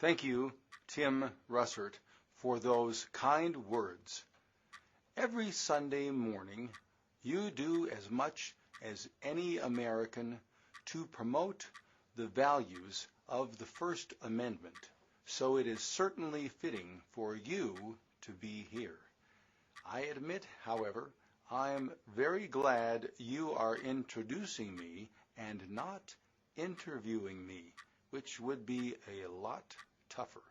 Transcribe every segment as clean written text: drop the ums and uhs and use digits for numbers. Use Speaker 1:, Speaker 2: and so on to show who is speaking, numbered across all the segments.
Speaker 1: Thank you, Tim Russert, for those kind words. Every Sunday morning, you do as much as any American to promote the values of the First Amendment, so it is certainly fitting for you to be here. I admit, however, I am very glad you are introducing me and not interviewing me, which would be a lot tougher.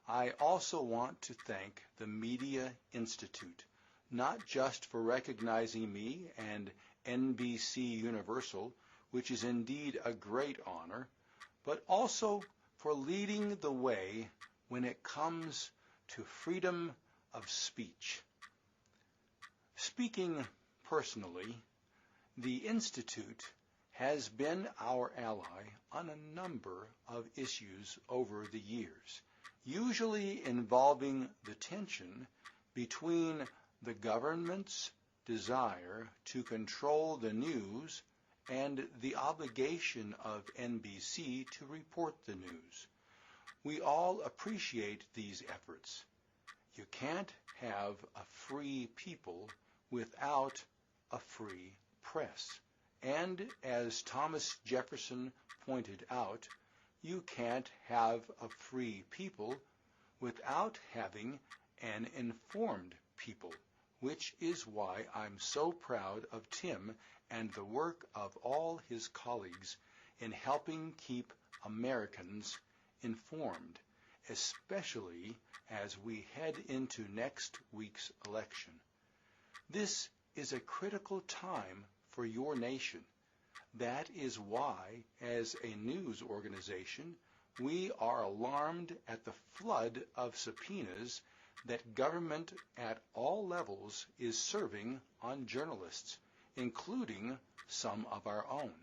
Speaker 1: I also want to thank the Media Institute, not just for recognizing me and NBC Universal, which is indeed a great honor, but also for leading the way when it comes to freedom of speech. Speaking personally, the Institute has been our ally on a number of issues over the years, usually involving the tension between the government's desire to control the news and the obligation of NBC to report the news. We all appreciate these efforts. You can't have a free people without a free press. And as Thomas Jefferson pointed out, you can't have a free people without having an informed people, which is why I'm so proud of Tim and the work of all his colleagues in helping keep Americans informed, especially as we head into next week's election. This is a critical time for your nation. That is why, as a news organization, we are alarmed at the flood of subpoenas that government at all levels is serving on journalists, including some of our own.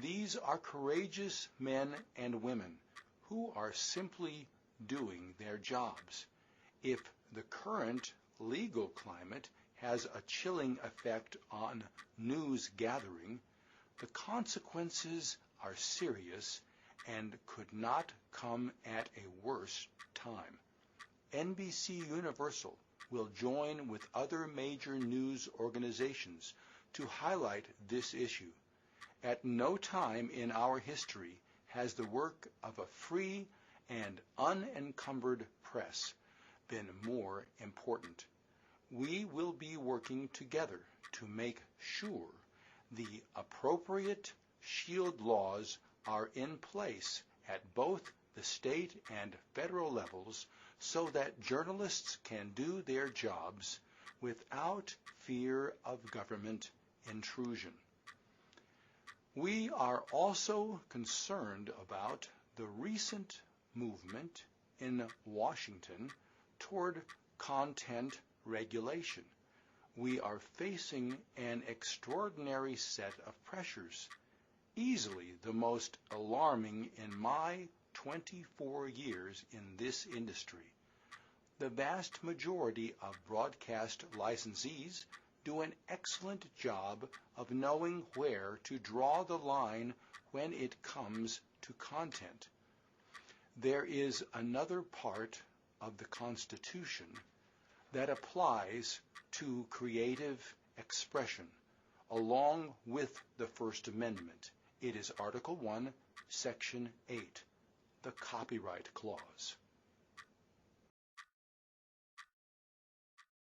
Speaker 1: These are courageous men and women who are simply doing their jobs. If the current legal climate has a chilling effect on news gathering, the consequences are serious and could not come at a worse time. NBC Universal will join with other major news organizations to highlight this issue. At no time in our history has the work of a free and unencumbered press been more important. We will be working together to make sure the appropriate shield laws are in place at both the state and federal levels so that journalists can do their jobs without fear of government intrusion. We are also concerned about the recent movement in Washington toward content regulation. We are facing an extraordinary set of pressures, easily the most alarming in my 24 years in this industry. The vast majority of broadcast licensees do an excellent job of knowing where to draw the line when it comes to content. There is another part of the Constitution that applies to creative expression, along with the First Amendment. It is Article 1, Section 8, the Copyright Clause.